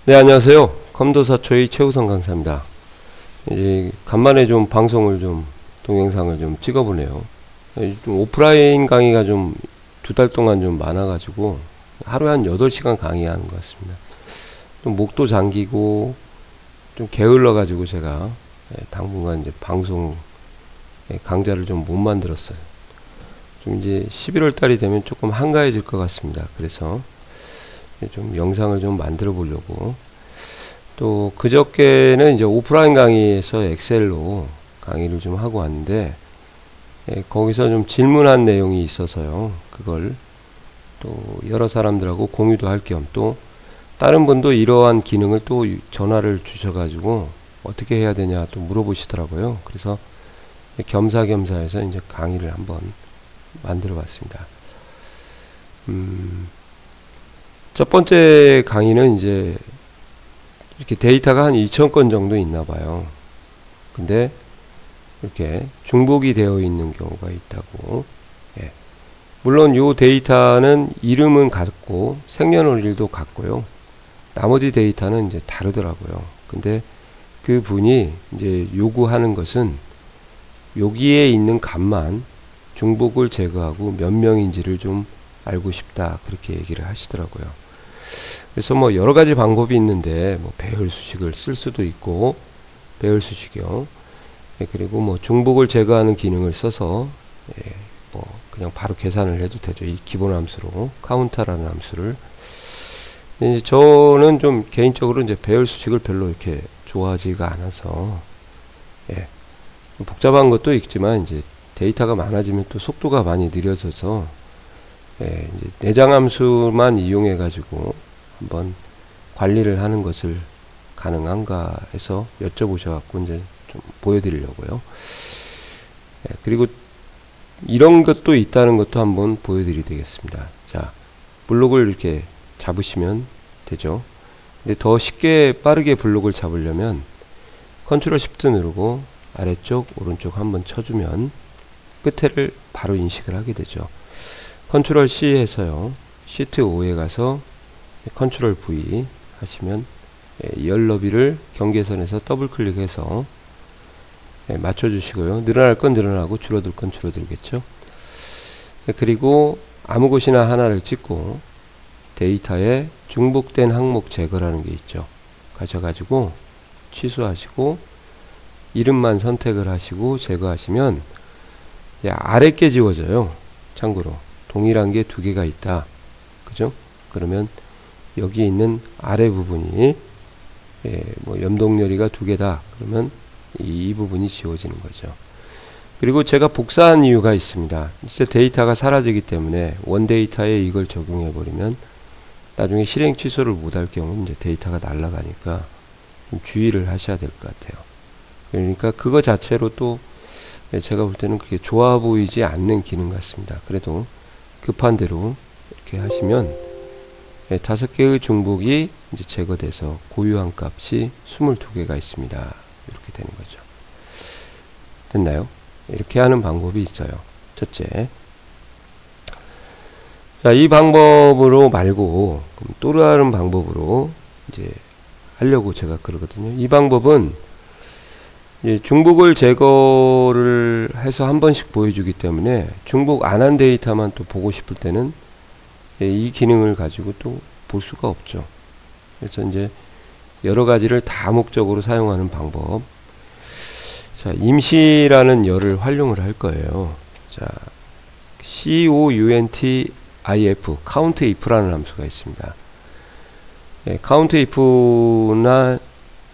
네, 안녕하세요. 컴도사초의 최우성 강사입니다. 이제 간만에 좀 방송을 동영상을 찍어보네요. 좀 오프라인 강의가 두 달 동안 많아가지고 하루에 한 8시간 강의하는 것 같습니다. 좀 목도 잠기고 좀 게을러가지고 제가 당분간 이제 방송 강좌를 못 만들었어요. 좀 이제 11월 달이 되면 조금 한가해질 것 같습니다. 그래서 좀 영상을 만들어 보려고. 또 그저께는 이제 오프라인 강의에서 엑셀로 강의를 하고 왔는데, 거기서 질문한 내용이 있어서요. 그걸 또 여러 사람들하고 공유도 할 겸, 또 다른 분도 이러한 기능을 또 전화를 주셔가지고 어떻게 해야 되냐 또 물어보시더라고요. 그래서 겸사겸사해서 이제 강의를 한번 만들어 봤습니다. 첫 번째 강의는 이제 이렇게 데이터가 한 2000건 정도 있나 봐요. 근데 이렇게 중복이 되어 있는 경우가 있다고. 물론 요 데이터는 이름은 같고 생년월일도 같고요. 나머지 데이터는 이제 다르더라고요. 근데 그 분이 이제 요구하는 것은 여기에 있는 값만 중복을 제거하고 몇 명인지를 알고 싶다, 그렇게 얘기를 하시더라고요. 그래서 여러 가지 방법이 있는데, 배열 수식을 쓸 수도 있고, 배열 수식이요. 그리고 중복을 제거하는 기능을 써서 그냥 바로 계산을 해도 되죠. 이 기본 함수로, 카운터라는 함수를. 이제 저는 개인적으로 이제 배열 수식을 별로 이렇게 좋아하지가 않아서, 좀 복잡한 것도 있지만 이제 데이터가 많아지면 또 속도가 많이 느려져서, 이제 내장 함수만 이용해 가지고 한번 관리를 하는 것을 가능한가 해서 여쭤보셔갖고 이제 보여드리려고요. 그리고 이런 것도 있다는 것도 한번 보여드리게 되겠습니다. 자, 블록을 이렇게 잡으시면 되죠. 근데 더 쉽게 빠르게 블록을 잡으려면 컨트롤 쉬프트 누르고 아래쪽 오른쪽 한번 쳐주면 끝에를 바로 인식을 하게 되죠. 컨트롤 C 해서요, 시트 5에 가서 컨트롤 V 하시면 열 너비를 경계선에서 더블 클릭해서 맞춰주시고요. 늘어날 건 늘어나고 줄어들 건 줄어들겠죠. 그리고 아무 곳이나 하나를 찍고 데이터에 중복된 항목 제거라는 게 있죠. 가셔가지고 취소하시고 이름만 선택을 하시고 제거하시면 아래 게 지워져요. 참고로 동일한 게 두 개가 있다, 그죠? 그러면 여기 있는 아래 부분이 염동열이가 두 개다, 그러면 이 부분이 지워지는 거죠. 그리고 제가 복사한 이유가 있습니다. 진짜 데이터가 사라지기 때문에 원 데이터에 이걸 적용해 버리면 나중에 실행 취소를 못할 경우 이제 데이터가 날아가니까 좀 주의를 하셔야 될 것 같아요. 그러니까 그거 자체로 또 제가 볼 때는 그게 좋아 보이지 않는 기능 같습니다. 그래도 급한 대로 이렇게 하시면 5개의 중복이 이제 제거돼서 고유한 값이 22개가 있습니다. 이렇게 되는 거죠. 됐나요? 이렇게 하는 방법이 있어요. 첫째. 자, 이 방법으로 말고 또 다른 방법으로 이제 하려고 제가 그러거든요. 이 방법은 중복을 제거를 해서 한 번씩 보여주기 때문에 중복 안 한 데이터만 또 보고 싶을 때는 이 기능을 가지고 또 볼 수가 없죠. 그래서 이제 여러 가지를 다목적으로 사용하는 방법. 자, 임시라는 열을 활용을 할 거예요. 자, COUNTIF, COUNTIF라는 함수가 있습니다. COUNTIF나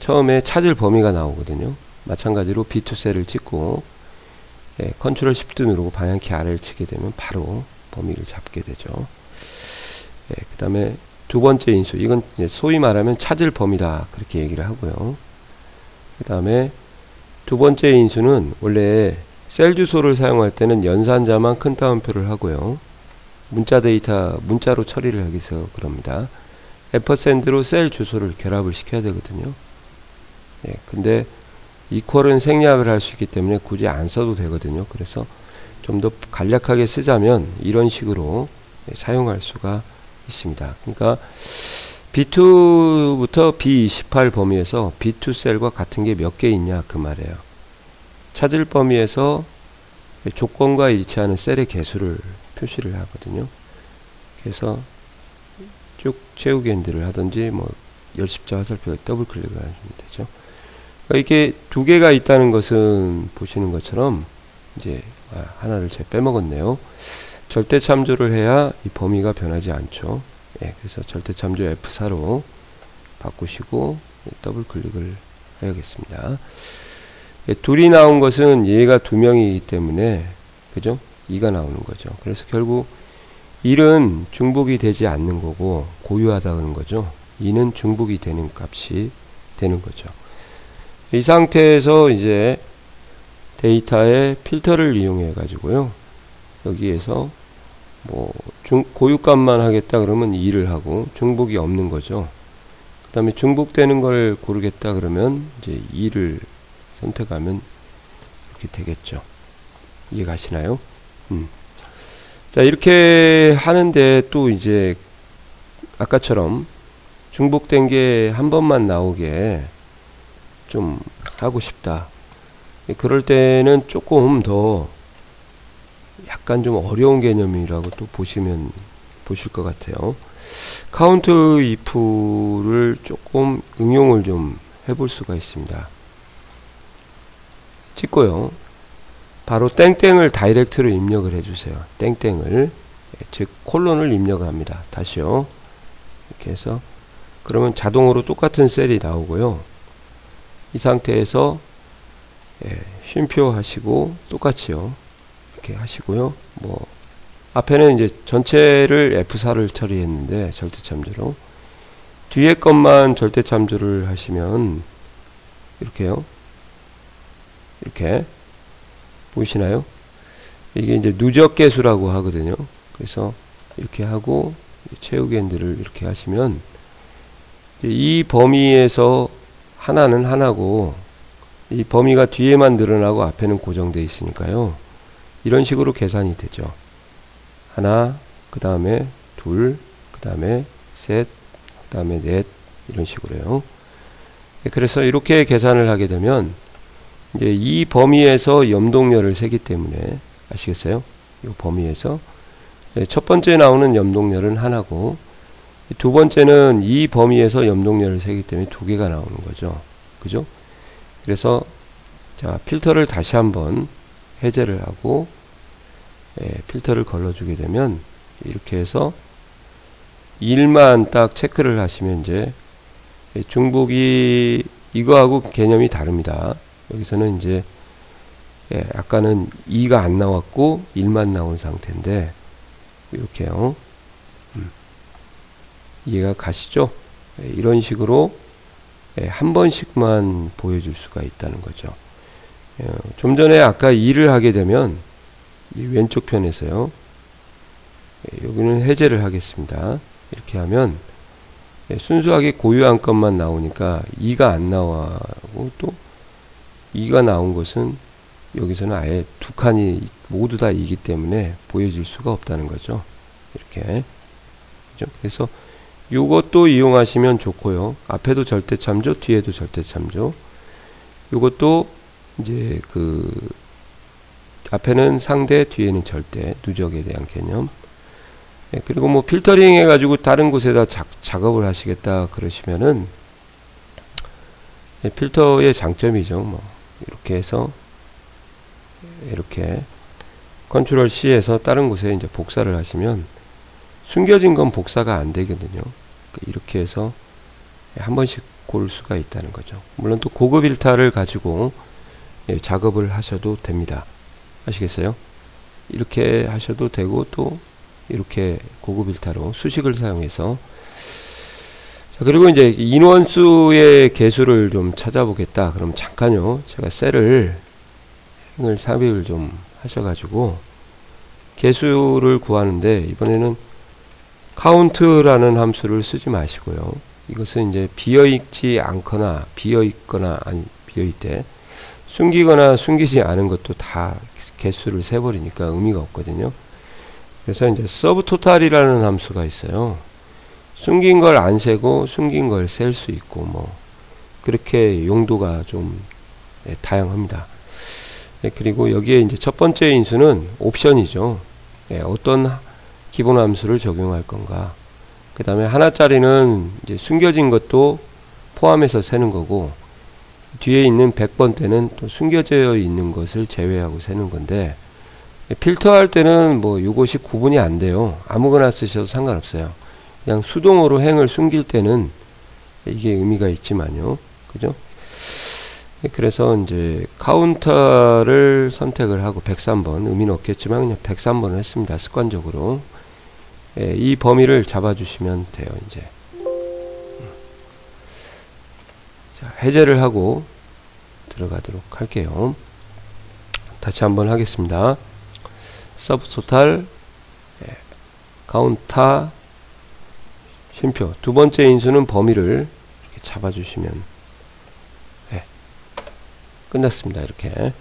처음에 찾을 범위가 나오거든요. 마찬가지로 B2 셀을 찍고 컨트롤 쉬프트 누르고 방향키 아래를 치게 되면 바로 범위를 잡게 되죠. 그 다음에 두 번째 인수, 이건 소위 말하면 찾을 범위다, 그렇게 얘기를 하고요. 그 다음에 두 번째 인수는 원래 셀 주소를 사용할 때는 연산자만 큰 따옴표를 하고요. 문자 데이터 문자로 처리를 하기 위해서 그럽니다. 앰퍼샌드로 셀 주소를 결합을 시켜야 되거든요. 근데 이퀄은 생략을 할 수 있기 때문에 굳이 안 써도 되거든요. 그래서 좀 더 간략하게 쓰자면 이런 식으로 사용할 수가 있습니다. 그러니까 B2부터 B28 범위에서 B2 셀과 같은 게 몇 개 있냐 그 말이에요. 찾을 범위에서 조건과 일치하는 셀의 개수를 표시를 하거든요. 그래서 쭉 채우기 핸들을 하든지 뭐 열십자 화살표에 더블 클릭을 하시면 되죠. 그러니까 이게 두 개가 있다는 것은 보시는 것처럼 이제 하나를 제가 빼먹었네요. 절대 참조를 해야 이 범위가 변하지 않죠. 예, 그래서 절대 참조 F4로 바꾸시고 더블 클릭을 해야겠습니다. 예, 둘이 나온 것은 얘가 두 명이기 때문에 그죠? 2가 나오는 거죠. 그래서 결국 1은 중복이 되지 않는 거고 고유하다는 거죠. 2는 중복이 되는 값이 되는 거죠. 이 상태에서 이제 데이터의 필터를 이용해 가지고요. 여기에서 뭐 고유값만 하겠다 그러면 2를 하고 중복이 없는 거죠. 그 다음에 중복되는 걸 고르겠다 그러면 이제 2를 선택하면 이렇게 되겠죠. 이해가시나요? 자, 이렇게 하는데 또 이제 아까처럼 중복된 게 한 번만 나오게 좀 하고 싶다. 그럴 때는 조금 더 약간 좀 어려운 개념이라고 또 보실 것 같아요. 카운트 if를 조금 응용을 좀 해볼 수가 있습니다. 찍고요. 바로 땡땡을 다이렉트로 입력을 해주세요. 땡땡을, 즉 콜론을 입력을 합니다. 다시요. 이렇게 해서 그러면 자동으로 똑같은 셀이 나오고요. 이 상태에서 쉼표 하시고 똑같이요. 이렇게 하시고요. 뭐 앞에는 이제 전체를 F4를 처리했는데 절대 참조로 뒤에 것만 절대 참조를 하시면 이렇게요. 이렇게 보이시나요? 이게 이제 누적 개수라고 하거든요. 그래서 이렇게 하고 채우기 핸들을 이렇게 하시면 이 범위에서 하나는 하나고 이 범위가 뒤에만 늘어나고 앞에는 고정되어 있으니까요. 이런 식으로 계산이 되죠. 하나, 그 다음에 둘, 그 다음에 셋, 그 다음에 넷, 이런 식으로요. 그래서 이렇게 계산을 하게 되면 이제 이 범위에서 염동열을 세기 때문에 아시겠어요? 이 범위에서 첫 번째 나오는 염동열은 하나고 두 번째는 이 범위에서 염동열을 세기 때문에 두 개가 나오는 거죠. 그죠? 그래서 자, 필터를 다시 한번 해제를 하고 필터를 걸러주게 되면 이렇게 해서 1만 딱 체크를 하시면 이제 중복이 이거하고 개념이 다릅니다. 여기서는 이제 아까는 2가 안 나왔고 1만 나온 상태인데 이렇게요. 이해가 가시죠? 이런 식으로 한 번씩만 보여줄 수가 있다는 거죠. 좀 전에 아까 2를 하게 되면 이 왼쪽 편에서요. 여기는 해제를 하겠습니다. 이렇게 하면 순수하게 고유한 것만 나오니까 2가 안 나와고 또 2가 나온 것은 여기서는 아예 두 칸이 모두 다 2이기 때문에 보여질 수가 없다는 거죠. 이렇게. 그래서 요것도 이용하시면 좋고요. 앞에도 절대 참조, 뒤에도 절대 참조. 요것도 이제 앞에는 상대, 뒤에는 절대, 누적에 대한 개념. 그리고 뭐 필터링 해가지고 다른 곳에다 작업을 하시겠다 그러시면은 필터의 장점이죠. 뭐 이렇게 해서 이렇게 컨트롤 C에서 다른 곳에 이제 복사를 하시면 숨겨진 건 복사가 안 되거든요. 이렇게 해서 한 번씩 고를 수가 있다는 거죠. 물론 또 고급 일타를 가지고 작업을 하셔도 됩니다. 아시겠어요? 이렇게 하셔도 되고 또 이렇게 고급 일타로 수식을 사용해서 자, 그리고 이제 인원수의 개수를 좀 찾아보겠다. 그럼 잠깐요. 제가 셀을 행을 삽입을 좀 하셔가지고 개수를 구하는데 이번에는 count라는 함수를 쓰지 마시고요. 이것은 이제 비어있지 않거나 비어있거나 아니 비어있대 숨기거나 숨기지 않은 것도 다 개수를 세버리니까 의미가 없거든요. 그래서 이제 서브토탈이라는 함수가 있어요. 숨긴 걸 안 세고 숨긴 걸 셀 수 있고 뭐 그렇게 용도가 좀 다양합니다. 그리고 여기에 이제 첫 번째 인수는 옵션이죠. 어떤 기본 함수를 적용할 건가. 그 다음에 하나짜리는 이제 숨겨진 것도 포함해서 세는 거고, 뒤에 있는 100번대는 또 숨겨져 있는 것을 제외하고 세는 건데, 필터할 때는 뭐 이것이 구분이 안 돼요. 아무거나 쓰셔도 상관없어요. 그냥 수동으로 행을 숨길 때는 이게 의미가 있지만요. 그죠? 그래서 이제 카운터를 선택을 하고 103번, 의미는 없겠지만 그냥 103번을 했습니다. 습관적으로. 이 범위를 잡아주시면 돼요. 이제 자, 해제를 하고 들어가도록 할게요. 다시 한번 하겠습니다. 서브토탈, 카운터, 쉼표. 두 번째 인수는 범위를 이렇게 잡아주시면 끝났습니다. 이렇게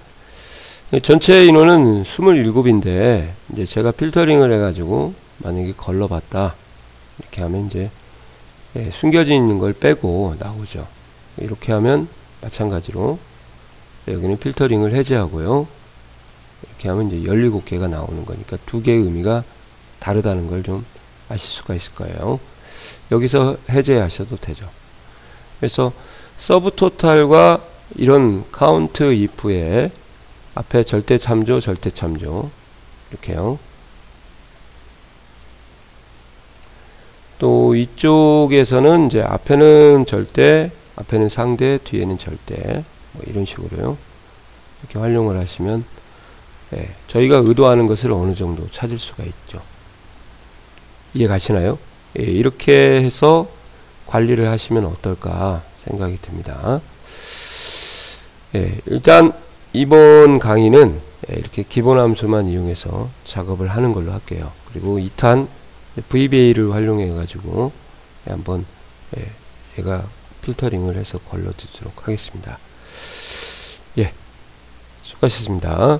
전체 인원은 27인데 이제 제가 필터링을 해가지고 만약에 걸러봤다 이렇게 하면 이제 숨겨져 있는 걸 빼고 나오죠. 이렇게 하면 마찬가지로 여기는 필터링을 해제하고요. 이렇게 하면 이제 17개가 나오는 거니까 두 개의 의미가 다르다는 걸 좀 아실 수가 있을 거예요. 여기서 해제하셔도 되죠. 그래서 서브토탈과 이런 카운트 if에 앞에 절대 참조, 절대 참조 이렇게요. 또 이쪽에서는 이제 앞에는 절대, 앞에는 상대, 뒤에는 절대 뭐 이런 식으로요. 이렇게 활용을 하시면 저희가 의도하는 것을 어느 정도 찾을 수가 있죠. 이해 가시나요? 이렇게 해서 관리를 하시면 어떨까 생각이 듭니다. 일단 이번 강의는 이렇게 기본 함수만 이용해서 작업을 하는 걸로 할게요. 그리고 2탄 VBA를 활용해 가지고 한번 제가 필터링을 해서 걸러두도록 하겠습니다. 수고하셨습니다.